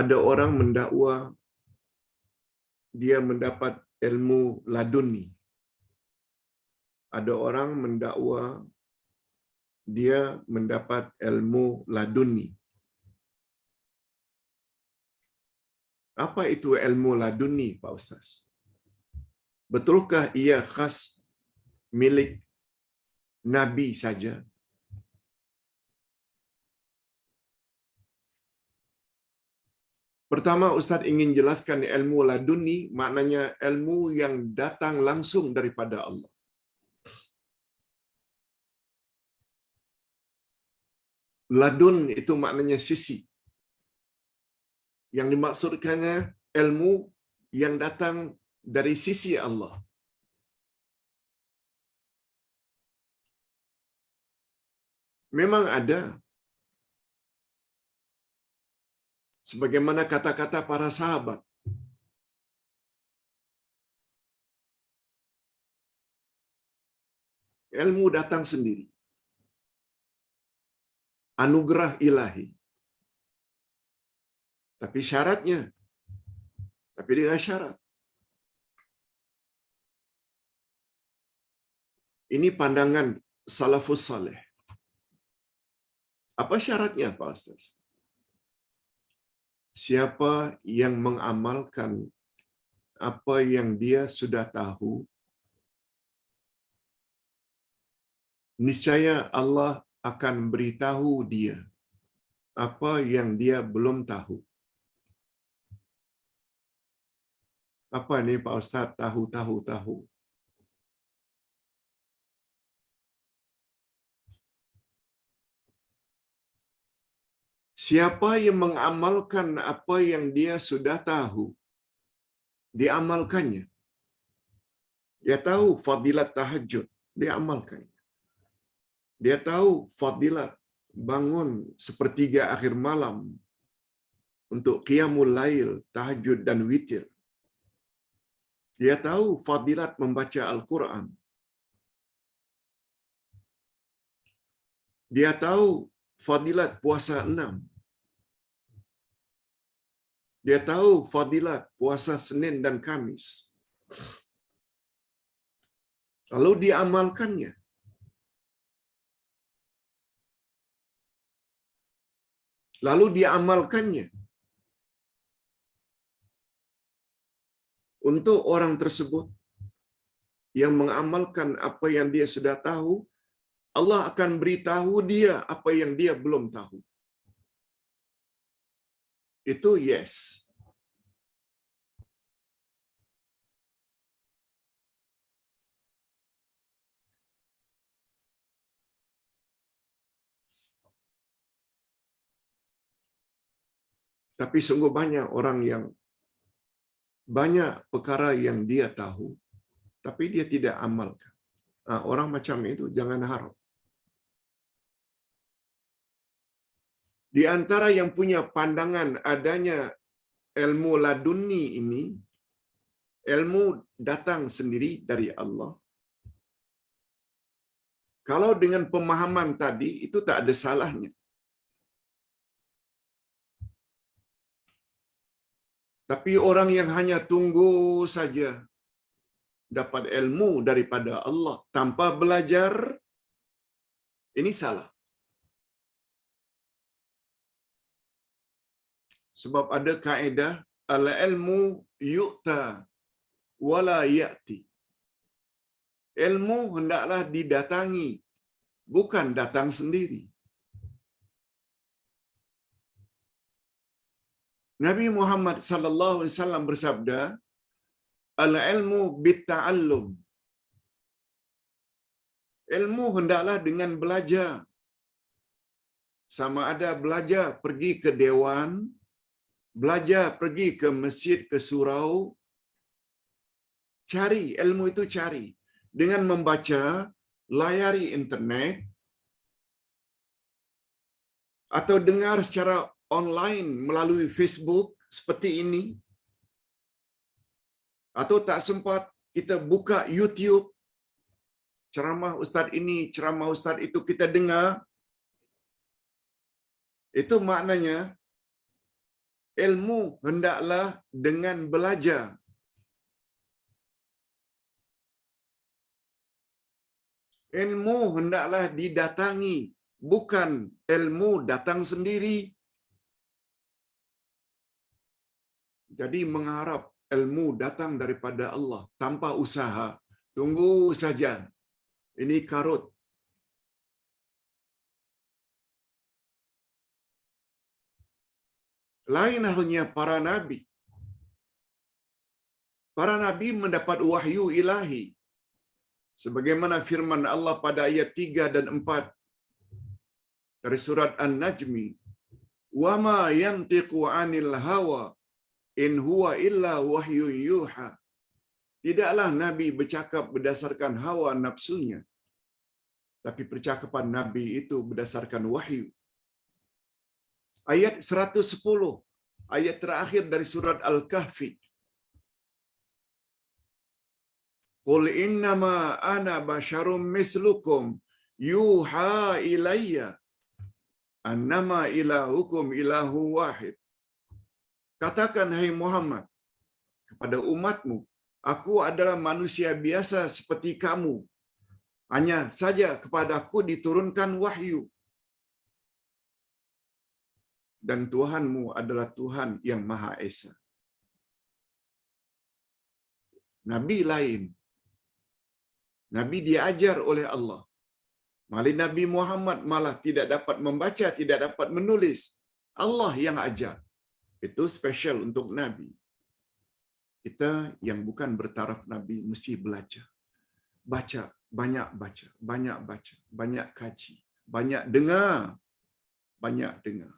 Ada orang mendakwa dia mendapat ilmu laduni. Ada orang mendakwa dia mendapat ilmu laduni. Apa itu ilmu laduni, Pak Ustaz? Betulkah ia khas milik Nabi saja? Pertama, Ustaz ingin jelaskan ilmu laduni maknanya ilmu yang datang langsung daripada Allah. Ladun itu maknanya sisi. Yang dimaksudkannya ilmu yang datang dari sisi Allah. Memang ada. Sebagaimana kata-kata para sahabat. Ilmu datang sendiri. Anugerah ilahi. Tapi syaratnya. Tapi dengan syarat. Ini pandangan salafus saleh. Apa syaratnya, Pak Ustaz? Siapa yang mengamalkan apa yang dia sudah tahu, niscaya Allah akan beritahu dia apa yang dia belum tahu. Apa ini Pak Ustaz? Tahu. Siapa yang mengamalkan apa yang dia sudah tahu, diamalkannya. Dia tahu fadilat tahajud, dia amalkan. Dia tahu fadilat bangun sepertiga akhir malam untuk qiyamul lail, tahajud dan witir. Dia tahu fadilat membaca Al-Quran. Dia tahu fadilat puasa 6. Dia tahu fadilat puasa Senin dan Kamis. Lalu diamalkannya. Untuk orang tersebut yang mengamalkan apa yang dia sudah tahu, Allah akan beritahu dia apa yang dia belum tahu. Itu yes. Tapi sungguh banyak orang yang banyak perkara yang dia tahu, tapi dia tidak amalkan. Orang macam itu jangan harap. Di antara yang punya pandangan adanya ilmu laduni ini, ilmu datang sendiri dari Allah. Kalau dengan pemahaman tadi, itu tak ada salahnya. Tapi orang yang hanya tunggu saja dapat ilmu daripada Allah tanpa belajar, ini salah. Sebab ada kaedah al-ilmu yu'ta wala ya'ti. Ilmu hendaklah didatangi, bukan datang sendiri. Nabi Muhammad sallallahu alaihi wasallam bersabda, al-ilmu bitta'allum. Ilmu hendaklah dengan belajar. Sama ada belajar pergi ke dewan, belajar pergi ke masjid, ke surau. Cari ilmu itu, cari dengan membaca, layari internet, atau dengar secara online melalui Facebook seperti ini, atau tak sempat kita buka YouTube, ceramah ustaz ini, ceramah ustaz itu kita dengar. Itu maknanya ilmu hendaklah dengan belajar. Ilmu hendaklah didatangi, bukan ilmu datang sendiri. Jadi mengharap ilmu datang daripada Allah tanpa usaha, tunggu saja. Ini karut. Lain halnya para nabi. Para nabi mendapat wahyu ilahi. Sebagaimana firman Allah pada ayat 3 dan 4 dari surat An-Najmi, "Wa ma yantiqu 'anil hawa in huwa illa wahyu yuha." Tidaklah nabi bercakap berdasarkan hawa nafsunya, tapi percakapan nabi itu berdasarkan wahyu. Ayat 110, ayat terakhir dari surat Al-Kahfi. Qul innama ana basyarum mislukum yuha ilayya annama ilahukum ilahu wahid. Katakan hai Muhammad kepada umatmu, aku adalah manusia biasa seperti kamu. Hanya saja kepadaku diturunkan wahyu. Dan Tuhanmu adalah Tuhan yang Maha Esa. Nabi lain. Nabi diajar oleh Allah. Malah Nabi Muhammad malah tidak dapat membaca, tidak dapat menulis. Allah yang ajar. Itu spesial untuk Nabi. Kita yang bukan bertaraf Nabi mesti belajar. Baca, banyak baca, banyak baca, banyak kaji, banyak dengar, banyak dengar.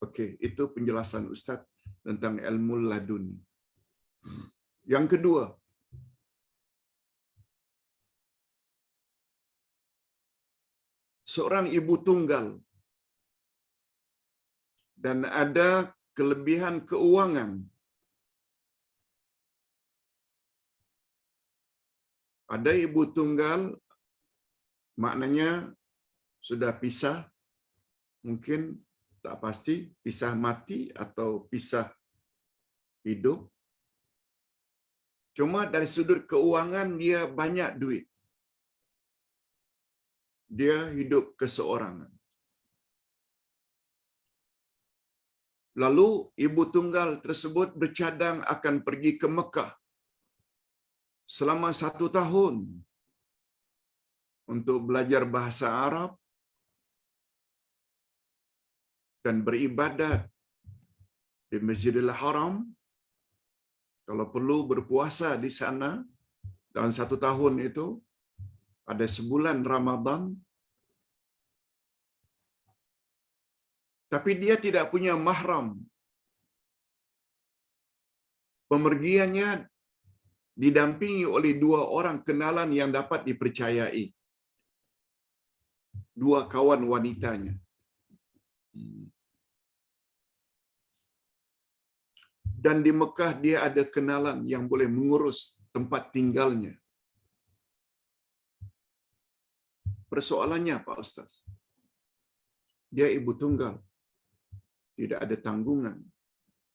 Okey, itu penjelasan Ustaz tentang ilmu laduni. Yang kedua, seorang ibu tunggal dan ada kelebihan keuangan. Ada ibu tunggal, maknanya sudah pisah, mungkin tak pasti, pisah mati atau pisah hidup. Cuma dari sudut keuangan dia banyak duit. Dia hidup keseorangan. Lalu ibu tunggal tersebut bercadang akan pergi ke Mekah selama 1 tahun untuk belajar bahasa Arab dan beribadat di Masjidil Haram. Kalau perlu berpuasa di sana dalam 1 tahun itu, ada sebulan Ramadan. Tapi dia tidak punya mahram. Pemergiannya didampingi oleh 2 orang kenalan yang dapat dipercayai. 2 kawan wanitanya. Dan di Mekah dia ada kenalan yang boleh mengurus tempat tinggalnya. Persoalannya Pak Ustaz, dia ibu tunggal, tidak ada tanggungan,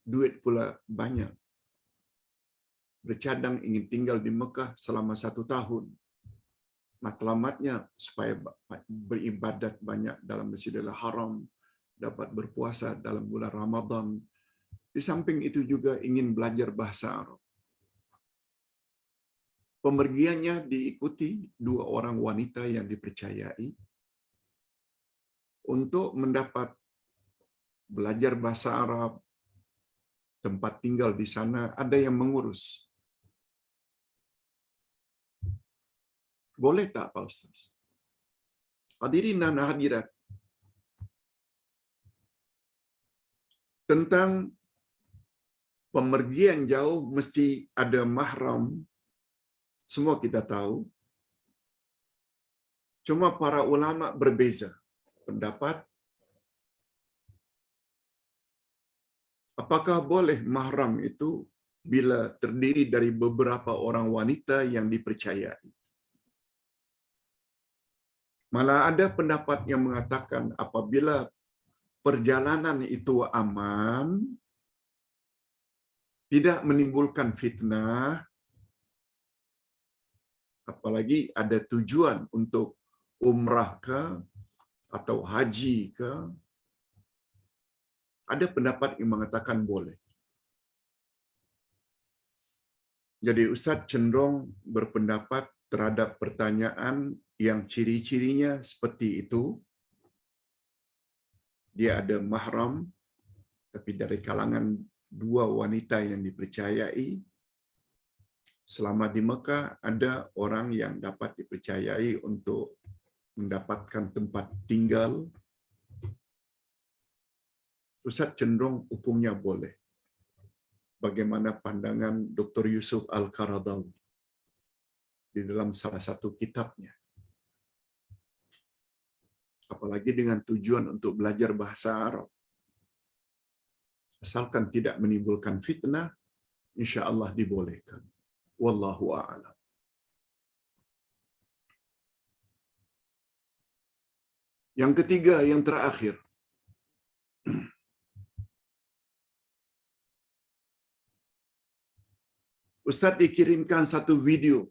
duit pula banyak. Bercadang ingin tinggal di Mekah selama 1 tahun. Matlamatnya supaya beribadat banyak dalam Masjidil Haram, dapat berpuasa dalam bulan Ramadan. Di samping itu juga ingin belajar bahasa Arab. Pemergiannya diikuti 2 orang wanita yang dipercayai untuk mendapat belajar bahasa Arab, tempat tinggal di sana, ada yang mengurus. Boleh tak Pak Ustaz? Hadirin dan hadirat, tentang pemergian jauh mesti ada mahram, semua kita tahu. Cuma para ulama berbeza pendapat. Apakah boleh mahram itu bila terdiri dari beberapa orang wanita yang dipercayai? Malah ada pendapat yang mengatakan apabila perjalanan itu aman, tidak menimbulkan fitnah, apalagi ada tujuan untuk umrah ke atau haji ke, ada pendapat yang mengatakan boleh. Jadi Ustaz cenderung berpendapat terhadap pertanyaan yang ciri-cirinya seperti itu. Dia ada mahram, tapi dari kalangan dua wanita yang dipercayai. Selama di Mekah, ada orang yang dapat dipercayai untuk mendapatkan tempat tinggal. Ustaz cenderung hukumnya boleh. Bagaimana pandangan Dr. Yusuf Al-Qaradawi di dalam salah satu kitabnya. Apalagi dengan tujuan untuk belajar bahasa Arab. Asalkan tidak menimbulkan fitnah, insya Allah dibolehkan. Wallahu a'lam. Yang ketiga, yang terakhir. Ustaz dikirimkan satu video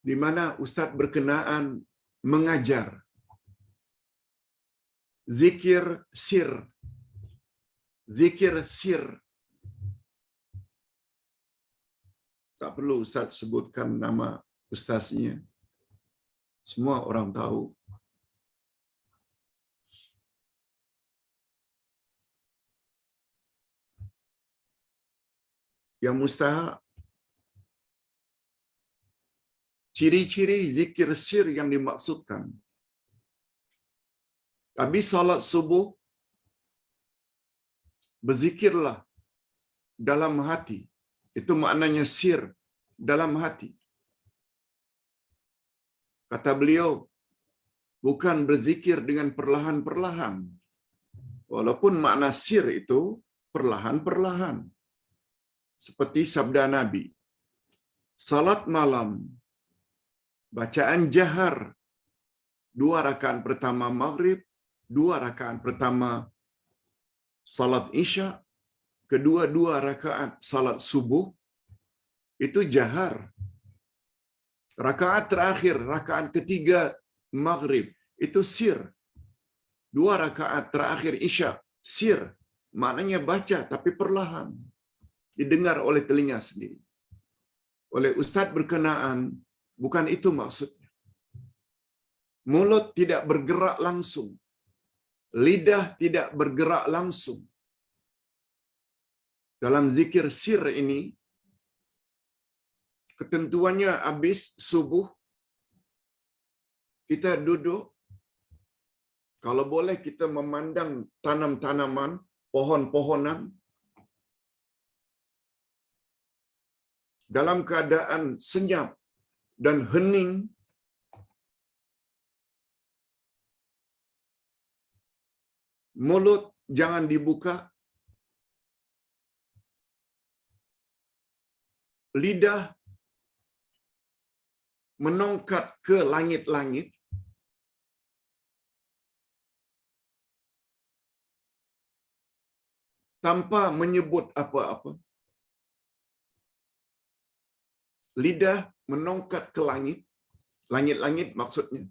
di mana Ustaz berkenaan mengajar zikir sir. Zikir sir. Tak perlu Ustaz sebutkan nama ustaznya. Semua orang tahu. Yang mustahak. Ciri-ciri zikir sir yang dimaksudkan. Habis salat subuh, berzikirlah dalam hati. Itu maknanya sir, dalam hati. Kata beliau, bukan berzikir dengan perlahan-perlahan. Walaupun makna sir itu perlahan-perlahan. Seperti sabda Nabi. Salat malam, bacaan jahar, 2 rakaat pertama maghrib, 2 rakaat pertama salat isya, kedua-dua rakaat salat subuh, itu jahar. Rakaat terakhir, rakaat ketiga maghrib, itu sir. 2 rakaat terakhir isya, sir. Maknanya baca tapi perlahan. Didengar oleh telinga sendiri. Oleh ustaz berkenaan, bukan itu maksudnya. Mulut tidak bergerak langsung. Lidah tidak bergerak langsung. Dalam zikir sir ini, ketentuannya habis subuh, kita duduk, kalau boleh kita memandang tanam-tanaman, pohon-pohonan, dalam keadaan senyap dan hening, mulut jangan dibuka, lidah menongkat ke langit-langit, tanpa menyebut apa-apa. Lidah menongkat ke langit, langit-langit maksudnya,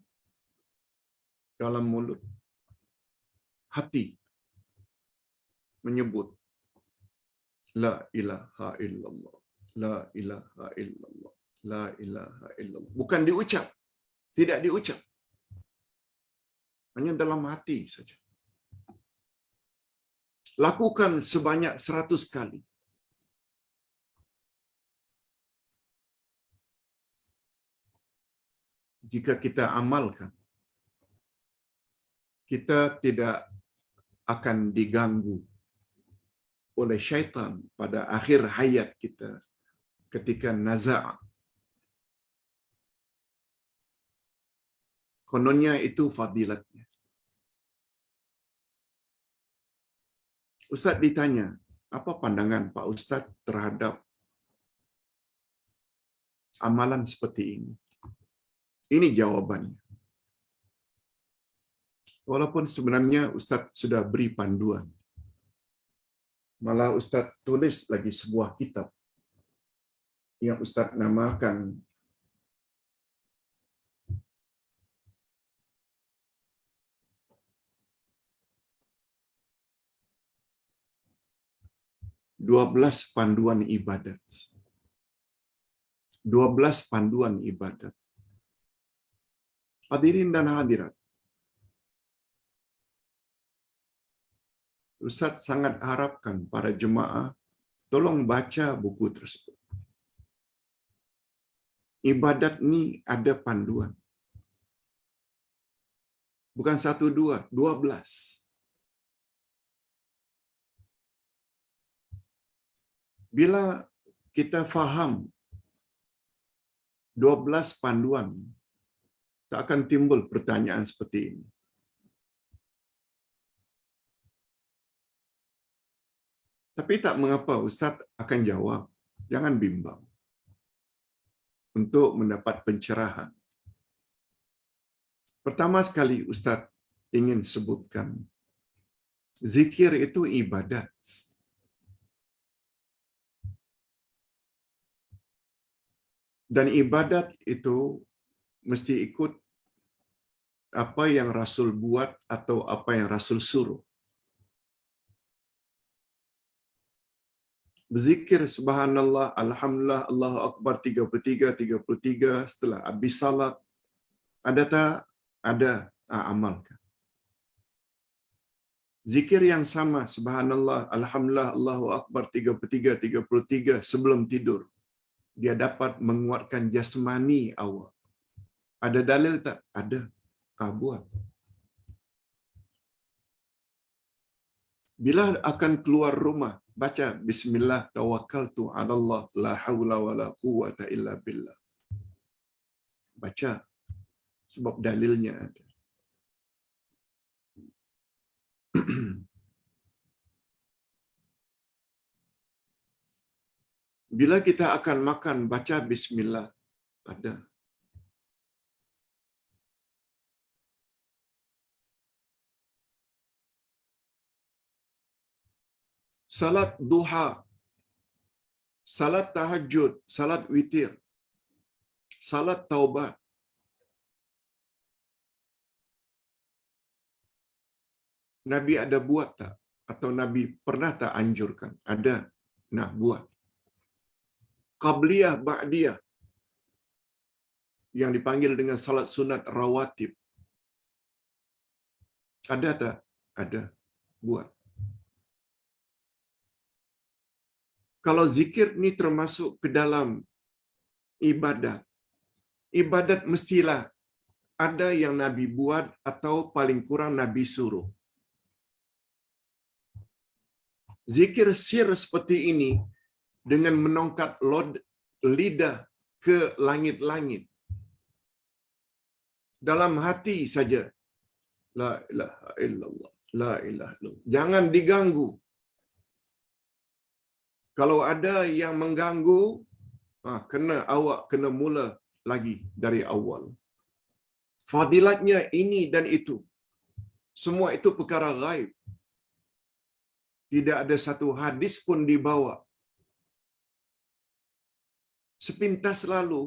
dalam mulut. Hati menyebut La ilaha illallah, La ilaha illallah, La ilaha illallah. Bukan diucap, tidak diucap. Hanya dalam hati saja. Lakukan sebanyak 100 kali. Jika kita amalkan, kita tidak akan diganggu oleh syaitan pada akhir hayat kita ketika naza'. Kononnya itu fadilatnya. Ustaz ditanya, apa pandangan Pak Ustaz terhadap amalan seperti ini? Ini jawabannya. Walaupun sebenarnya Ustaz sudah beri panduan. Malah Ustaz tulis lagi sebuah kitab yang Ustaz namakan "12 Panduan Ibadat". 12 panduan ibadat. Hadirin dan hadirat, Ustaz sangat harapkan para jemaah tolong baca buku tersebut. Ibadat ni ada panduan. Bukan 1, 2, 12. Bila kita faham 12 panduan, tak akan timbul pertanyaan seperti ini. Tapi tak mengapa, Ustaz akan jawab. Jangan bimbang. Untuk mendapat pencerahan. Pertama sekali Ustaz ingin sebutkan, zikir itu ibadat. Dan ibadat itu mesti ikut apa yang Rasul buat atau apa yang Rasul suruh. Berzikir subhanallah, alhamdulillah, Allahu akbar 33 setelah habis salat. Ada tak? Ada. Amalkan. Zikir yang sama subhanallah, alhamdulillah, Allahu akbar 33 sebelum tidur. Dia dapat menguatkan jasmani awak. Ada dalil tak? Ada. Buat. Bila akan keluar rumah, baca bismillah tawakkaltu 'ala Allah la haula wala quwwata illa billah. Baca sebab dalilnya ada. Bila kita akan makan, baca bismillah. Ada. Salat duha, salat tahajud, salat witir, salat taubat. Nabi ada buat tak? Atau Nabi pernah tak anjurkan? Ada. Nah, buat. Qabliyah, ba'diyah. Yang dipanggil dengan salat sunat rawatib. Ada tak? Ada. Buat. Kalau zikir ni termasuk ke dalam ibadat. Ibadat mestilah ada yang Nabi buat atau paling kurang Nabi suruh. Zikir sir seperti ini dengan menongkat lidah ke langit-langit. Dalam hati saja. La ilaha illallah. La ilaha illallah. Jangan diganggu. Kalau ada yang mengganggu, awak kena mula lagi dari awal. Fadilatnya ini dan itu. Semua itu perkara ghaib. Tidak ada satu hadis pun dibawa. Sepintas lalu,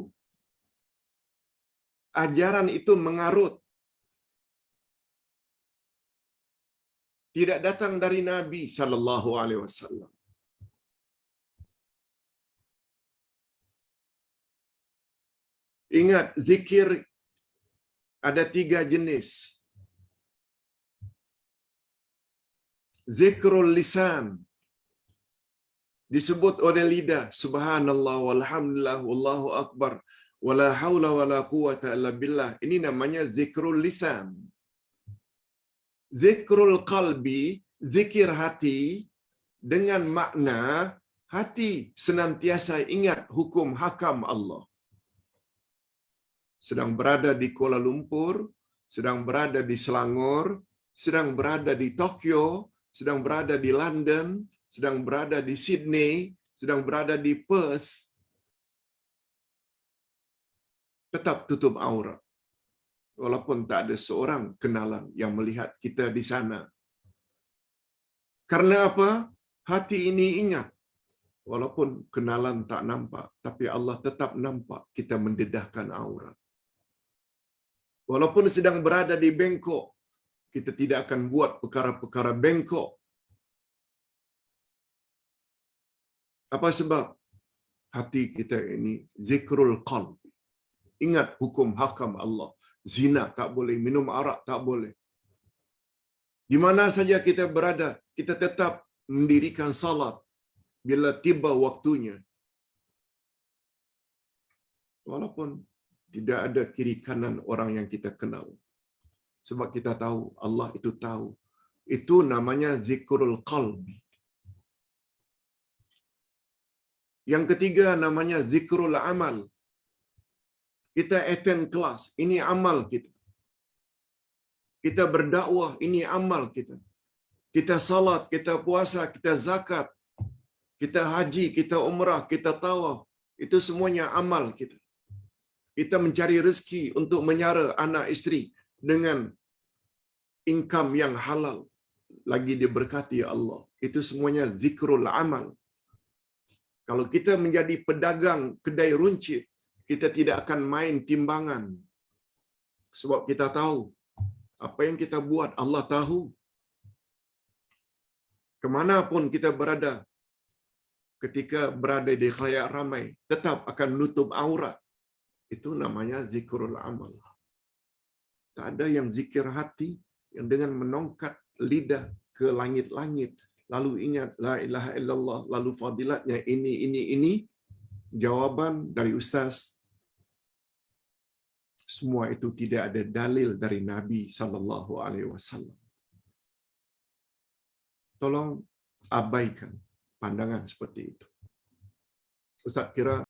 ajaran itu mengarut. Tidak datang dari Nabi sallallahu alaihi wasallam. Ingat, zikir ada 3 jenis. Zikrul lisan, disebut oleh lidah, subhanallah walhamdulillah wallahu akbar wala haula wala quwata illa billah. Ini namanya zikrul lisan. Zikrul qalbi, zikir hati dengan makna hati senantiasa ingat hukum hakam Allah. Sedang berada di Kuala Lumpur, sedang berada di Selangor, sedang berada di Tokyo, sedang berada di London, sedang berada di Sydney, sedang berada di Perth, tetap tutup aurat. walaupun tak ada seorang kenalan yang melihat kita di sana. Karena apa? Hati ini ingat, walaupun kenalan tak nampak, tapi Allah tetap nampak kita mendedahkan aurat. Walaupun sedang berada di bengkok, kita tidak akan buat perkara-perkara bengkok. Apa sebab? Hati kita ini zikrul qalb. Ingat hukum hakam Allah. Zina tak boleh, minum arak tak boleh. Di mana saja kita berada, kita tetap mendirikan salat bila tiba waktunya. Walaupun tidak ada kiri kanan orang yang kita kenal. Sebab kita tahu, Allah itu tahu. Itu namanya zikrul qalbi. Yang ketiga namanya zikrul amal. Kita attend kelas, ini amal kita. Kita berdakwah, ini amal kita. Kita salat, kita puasa, kita zakat, kita haji, kita umrah, kita tawaf. Itu semuanya amal kita. Kita mencari rezeki untuk menyara anak isteri dengan income yang halal. Lagi diberkati Allah. Itu semuanya zikrul amal. Kalau kita menjadi pedagang kedai runcit, kita tidak akan main timbangan. Sebab kita tahu, apa yang kita buat, Allah tahu. Kemanapun kita berada, ketika berada di khalayak ramai, tetap akan menutup aurat. Itu namanya zikrul amal. Tak ada yang zikir hati, yang dengan menongkat lidah ke langit-langit, lalu ingat la ilaha illallah, lalu fadilatnya ini. Jawaban dari ustaz, semua itu tidak ada dalil dari Nabi sallallahu alaihi wasallam. Tolong abaikan pandangan seperti itu. Ustaz kira